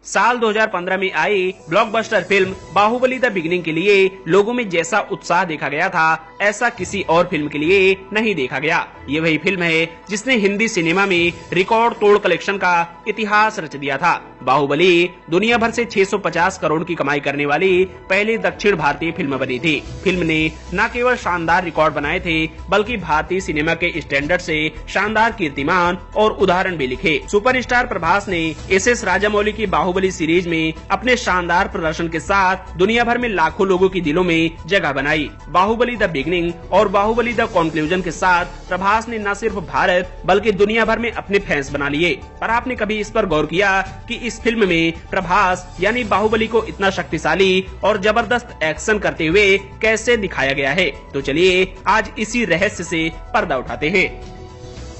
साल 2015 में आई blockbuster film Baahubali the beginning के लिए लोगों में जैसा उत्साह देखा गया था, ऐसा किसी और फिल्म के लिए नहीं देखा गया। ये वही फिल्म है जिसने हिंदी सिनेमा में रिकॉर्ड तोड़ कलेक्शन का इतिहास रच दिया था। बाहुबली दुनिया भर से 650 करोड़ की कमाई करने वाली पहली दक्षिण भारतीय फिल्म बनी थी। फिल्म ने न केवल शानदार रिकॉर्ड बनाए थे, बल्कि भारतीय सिनेमा के स्टैंडर्ड से शानदार कीर्तिमान और उदाहरण भी लिखे। सुपरस्टार प्रभास ने एस राजामौली की बाहुबली सीरीज में अपने शानदार प्रदर्शन के साथ दुनिया भर में लाखों लोगों की दिलों में जगह बनाई। बाहुबली द बिगिनिंग और बाहुबली द कंक्लूजन के साथ प्रभास ने न सिर्फ भारत बल्कि दुनिया भर में अपने फैंस बना लिए। पर आपने कभी इस पर गौर किया कि इस फिल्म में प्रभास यानी बाहुबली को इतना शक्तिशाली और जबरदस्त एक्शन करते हुए कैसे दिखाया गया है? तो चलिए आज इसी रहस्य से पर्दा उठाते हैं।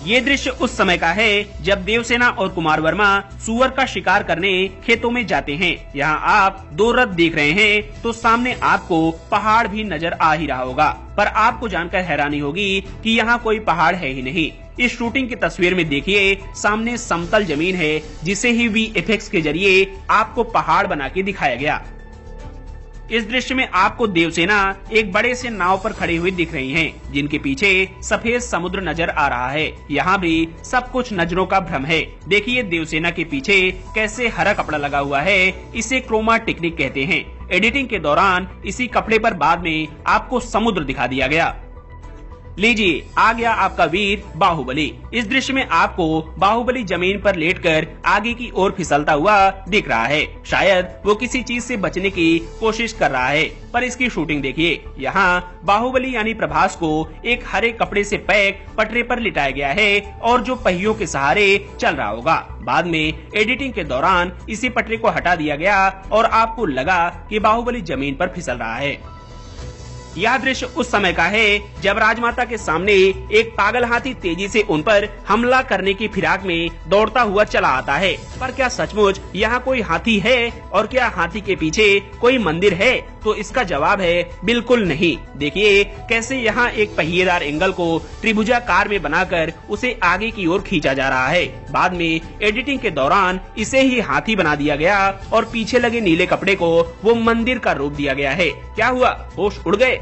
ये दृश्य उस समय का है जब देवसेना और कुमार वर्मा सुअर का शिकार करने खेतों में जाते हैं। यहाँ आप दो रथ देख रहे हैं तो सामने आपको पहाड़ भी नजर आ ही रहा होगा, पर आपको जानकर हैरानी होगी कि यहाँ कोई पहाड़ है ही नहीं। इस शूटिंग की तस्वीर में देखिए, सामने समतल जमीन है जिसे ही VFX के जरिए आपको पहाड़ बना के दिखाया गया। इस दृश्य में आपको देवसेना एक बड़े से नाव पर खड़ी हुई दिख रही हैं, जिनके पीछे सफेद समुद्र नजर आ रहा है। यहाँ भी सब कुछ नजरों का भ्रम है। देखिए देवसेना के पीछे कैसे हरा कपड़ा लगा हुआ है, इसे क्रोमा टेक्निक कहते हैं। एडिटिंग के दौरान इसी कपड़े पर बाद में आपको समुद्र दिखा दिया गया। लीजिए आ गया आपका वीर बाहुबली। इस दृश्य में आपको बाहुबली जमीन पर लेटकर आगे की ओर फिसलता हुआ दिख रहा है। शायद वो किसी चीज से बचने की कोशिश कर रहा है, पर इसकी शूटिंग देखिए। यहाँ बाहुबली यानी प्रभास को एक हरे कपड़े से पैक पटरे पर लिटाया गया है और जो पहियों के सहारे चल रहा होगा। बाद में एडिटिंग के दौरान इसी पटरे को हटा दिया गया और आपको लगा कि बाहुबली जमीन पर फिसल रहा है। यह दृश्य उस समय का है जब राजमाता के सामने एक पागल हाथी तेजी से उन पर हमला करने की फिराक में दौड़ता हुआ चला आता है। पर क्या सचमुच यहाँ कोई हाथी है और क्या हाथी के पीछे कोई मंदिर है? तो इसका जवाब है बिल्कुल नहीं। देखिए कैसे यहाँ एक पहिएदार एंगल को त्रिभुजाकार में बनाकर उसे आगे की ओर खींचा जा रहा है। बाद में एडिटिंग के दौरान इसे ही हाथी बना दिया गया और पीछे लगे नीले कपड़े को वो मंदिर का रूप दिया गया है। क्या हुआ, होश उड़ गए?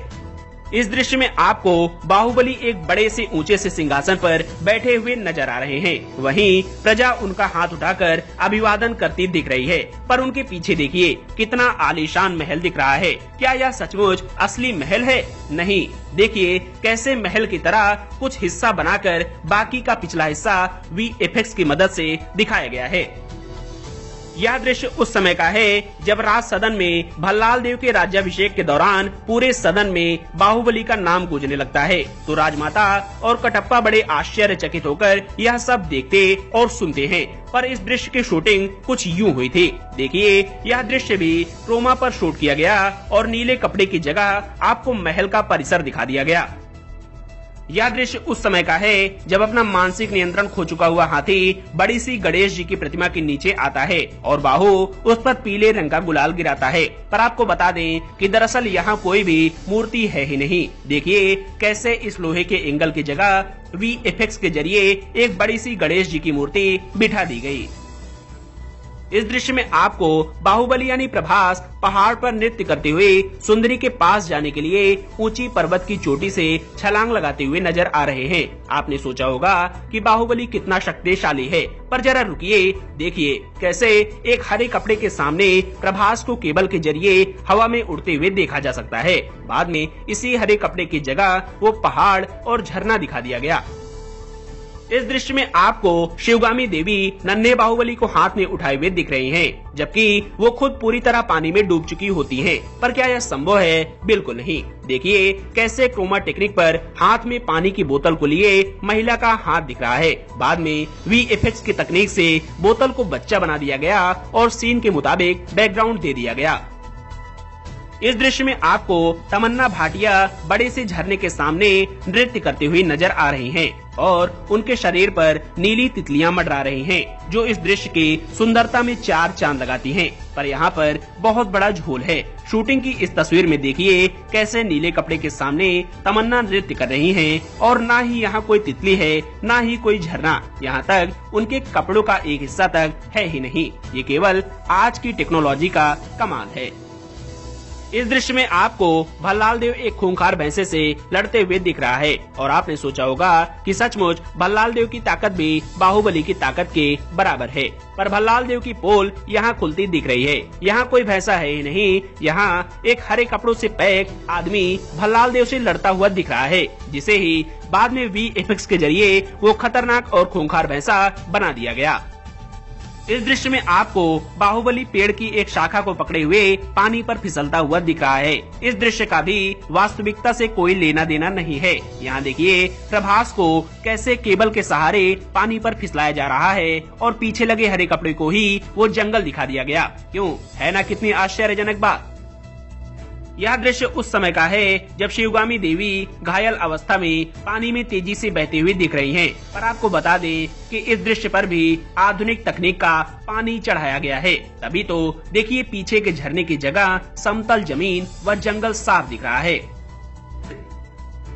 इस दृश्य में आपको बाहुबली एक बड़े से ऊंचे से सिंहासन पर बैठे हुए नजर आ रहे हैं। वहीं प्रजा उनका हाथ उठाकर अभिवादन करती दिख रही है। पर उनके पीछे देखिए कितना आलीशान महल दिख रहा है। क्या यह सचमुच असली महल है? नहीं, देखिए कैसे महल की तरह कुछ हिस्सा बनाकर बाकी का पिछला हिस्सा VFX की मदद से दिखाया गया है। यह दृश्य उस समय का है जब राज सदन में भल्लाल देव के राज्याभिषेक के दौरान पूरे सदन में बाहुबली का नाम गूंजने लगता है। तो राजमाता और कटप्पा बड़े आश्चर्यचकित होकर यह सब देखते और सुनते हैं। पर इस दृश्य की शूटिंग कुछ यूं हुई थी। देखिए यह दृश्य भी क्रोमा पर शूट किया गया और नीले कपड़े की जगह आपको महल का परिसर दिखा दिया गया। यह दृश्य उस समय का है जब अपना मानसिक नियंत्रण खो चुका हुआ हाथी बड़ी सी गणेश जी की प्रतिमा के नीचे आता है और बाहु उस पर पीले रंग का गुलाल गिराता है। पर आपको बता दें कि दरअसल यहाँ कोई भी मूर्ति है ही नहीं। देखिए कैसे इस लोहे के एंगल की जगह VFX के जरिए एक बड़ी सी गणेश जी की मूर्ति बिठा दी गई। इस दृश्य में आपको बाहुबली यानी प्रभास पहाड़ पर नृत्य करते हुए सुंदरी के पास जाने के लिए ऊंची पर्वत की चोटी से छलांग लगाते हुए नजर आ रहे हैं। आपने सोचा होगा कि बाहुबली कितना शक्तिशाली है, पर जरा रुकिए, देखिए कैसे एक हरे कपड़े के सामने प्रभास को केबल के जरिए हवा में उड़ते हुए देखा जा सकता है। बाद में इसी हरे कपड़े की जगह वो पहाड़ और झरना दिखा दिया गया। इस दृश्य में आपको शिवगामी देवी नन्हे बाहुबली को हाथ में उठाए हुए दिख रही हैं, जबकि वो खुद पूरी तरह पानी में डूब चुकी होती हैं। पर क्या यह संभव है? बिल्कुल नहीं। देखिए कैसे क्रोमा टेक्निक पर हाथ में पानी की बोतल को लिए महिला का हाथ दिख रहा है। बाद में VFX की तकनीक से बोतल को बच्चा बना दिया गया और सीन के मुताबिक बैकग्राउंड दे दिया गया। इस दृश्य में आपको तमन्ना भाटिया बड़े से झरने के सामने नृत्य करते हुए नजर आ रही हैं और उनके शरीर पर नीली तितलियां मंडरा रही हैं, जो इस दृश्य की सुंदरता में चार चांद लगाती हैं। पर यहाँ पर बहुत बड़ा झोल है। शूटिंग की इस तस्वीर में देखिए कैसे नीले कपड़े के सामने तमन्ना नृत्य कर रही हैं और ना ही यहाँ कोई तितली है ना ही कोई झरना, यहाँ तक उनके कपड़ों का एक हिस्सा तक है ही नहीं। ये केवल आज की टेक्नोलॉजी का कमाल है। इस दृश्य में आपको भल्लाल देव एक खूंखार भैंसे से लड़ते हुए दिख रहा है और आपने सोचा होगा कि सचमुच भल्लाल देव की ताकत भी बाहुबली की ताकत के बराबर है, पर भल्लाल देव की पोल यहाँ खुलती दिख रही है। यहाँ कोई भैंसा है ही नहीं, यहाँ एक हरे कपड़ों से पैक आदमी भल्लाल देव से लड़ता हुआ दिख रहा है, जिसे ही बाद में VFX के जरिए वो खतरनाक और खूंखार भैंसा बना दिया गया। इस दृश्य में आपको बाहुबली पेड़ की एक शाखा को पकड़े हुए पानी पर फिसलता हुआ दिख रहा है। इस दृश्य का भी वास्तविकता से कोई लेना देना नहीं है। यहाँ देखिए प्रभास को कैसे केबल के सहारे पानी पर फिसलाया जा रहा है और पीछे लगे हरे कपड़े को ही वो जंगल दिखा दिया गया। क्यों, है ना कितनी आश्चर्यजनक बात। यह दृश्य उस समय का है जब शिवगामी देवी घायल अवस्था में पानी में तेजी से बहती हुई दिख रही हैं। पर आपको बता दें कि इस दृश्य पर भी आधुनिक तकनीक का पानी चढ़ाया गया है, तभी तो देखिए पीछे के झरने की जगह समतल जमीन व जंगल साफ दिख रहा है।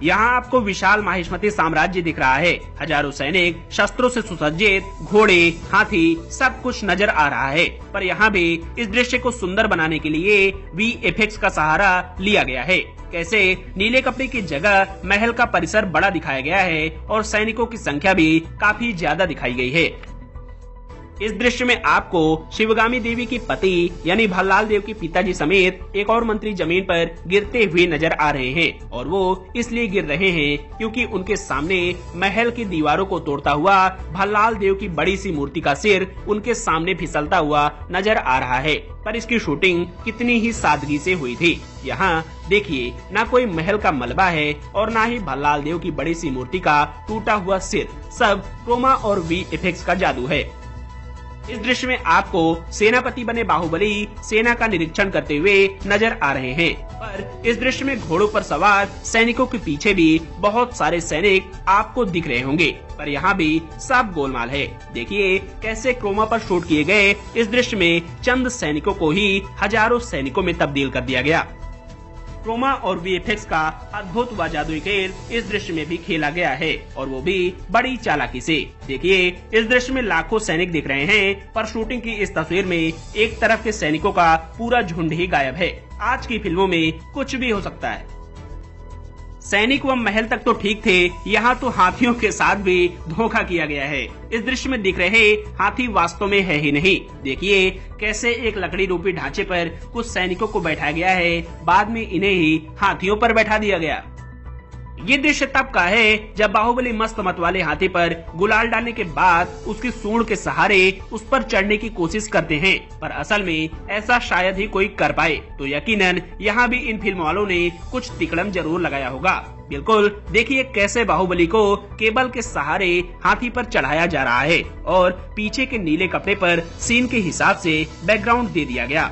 यहाँ आपको विशाल माहिष्मती साम्राज्य दिख रहा है। हजारों सैनिक शस्त्रों से सुसज्जित, घोड़े, हाथी सब कुछ नजर आ रहा है। पर यहाँ भी इस दृश्य को सुंदर बनाने के लिए VFX का सहारा लिया गया है। कैसे नीले कपड़े की जगह महल का परिसर बड़ा दिखाया गया है और सैनिकों की संख्या भी काफी ज्यादा दिखाई गई है। इस दृश्य में आपको शिवगामी देवी की पति यानी भल्लाल देव के पिताजी समेत एक और मंत्री जमीन पर गिरते हुए नजर आ रहे हैं और वो इसलिए गिर रहे हैं क्योंकि उनके सामने महल की दीवारों को तोड़ता हुआ भल्लाल देव की बड़ी सी मूर्ति का सिर उनके सामने फिसलता हुआ नजर आ रहा है। पर इसकी शूटिंग कितनी ही सादगी से हुई थी। यहाँ देखिए ना कोई महल का मलबा है और ना ही भल्लाल देव की बड़ी सी मूर्ति का टूटा हुआ सिर, सब क्रोमा और VFX का जादू है। इस दृश्य में आपको सेनापति बने बाहुबली सेना का निरीक्षण करते हुए नजर आ रहे हैं। पर इस दृश्य में घोड़ों पर सवार सैनिकों के पीछे भी बहुत सारे सैनिक आपको दिख रहे होंगे, पर यहाँ भी सब गोलमाल है। देखिए कैसे क्रोमा पर शूट किए गए इस दृश्य में चंद सैनिकों को ही हजारों सैनिकों में तब्दील कर दिया गया। क्रोमा और VFX का अद्भुत व जादुई खेल इस दृश्य में भी खेला गया है और वो भी बड़ी चालाकी से। देखिए इस दृश्य में लाखों सैनिक दिख रहे हैं, पर शूटिंग की इस तस्वीर में एक तरफ के सैनिकों का पूरा झुंड ही गायब है। आज की फिल्मों में कुछ भी हो सकता है। सैनिक व महल तक तो ठीक थे, यहाँ तो हाथियों के साथ भी धोखा किया गया है। इस दृश्य में दिख रहे हाथी वास्तव में है ही नहीं। देखिए कैसे एक लकड़ी रूपी ढांचे पर कुछ सैनिकों को बैठाया गया है, बाद में इन्हें ही हाथियों पर बैठा दिया गया। ये दृश्य तब का है जब बाहुबली मस्त मत वाले हाथी पर गुलाल डालने के बाद उसकी सूंड के सहारे उस पर चढ़ने की कोशिश करते हैं, पर असल में ऐसा शायद ही कोई कर पाए। तो यकीनन यहाँ भी इन फिल्म वालों ने कुछ तिकड़म जरूर लगाया होगा। बिल्कुल देखिए कैसे बाहुबली को केबल के सहारे हाथी पर चढ़ाया जा रहा है और पीछे के नीले कपड़े पर सीन के हिसाब से बैकग्राउंड दे दिया गया।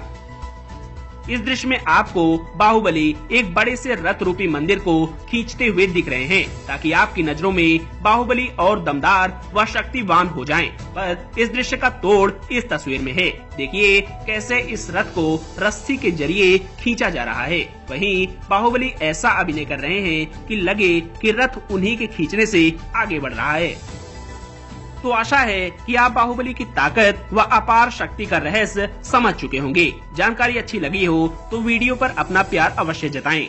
इस दृश्य में आपको बाहुबली एक बड़े से रथ रूपी मंदिर को खींचते हुए दिख रहे हैं, ताकि आपकी नजरों में बाहुबली और दमदार व शक्तिवान हो जाएं। पर इस दृश्य का तोड़ इस तस्वीर में है। देखिए कैसे इस रथ को रस्सी के जरिए खींचा जा रहा है। वहीं बाहुबली ऐसा अभिनय कर रहे हैं कि लगे कि रथ उन्हीं के खींचने से आगे बढ़ रहा है। तो आशा है कि आप बाहुबली की ताकत व अपार शक्ति का रहस्य समझ चुके होंगे। जानकारी अच्छी लगी हो तो वीडियो पर अपना प्यार अवश्य जताएं।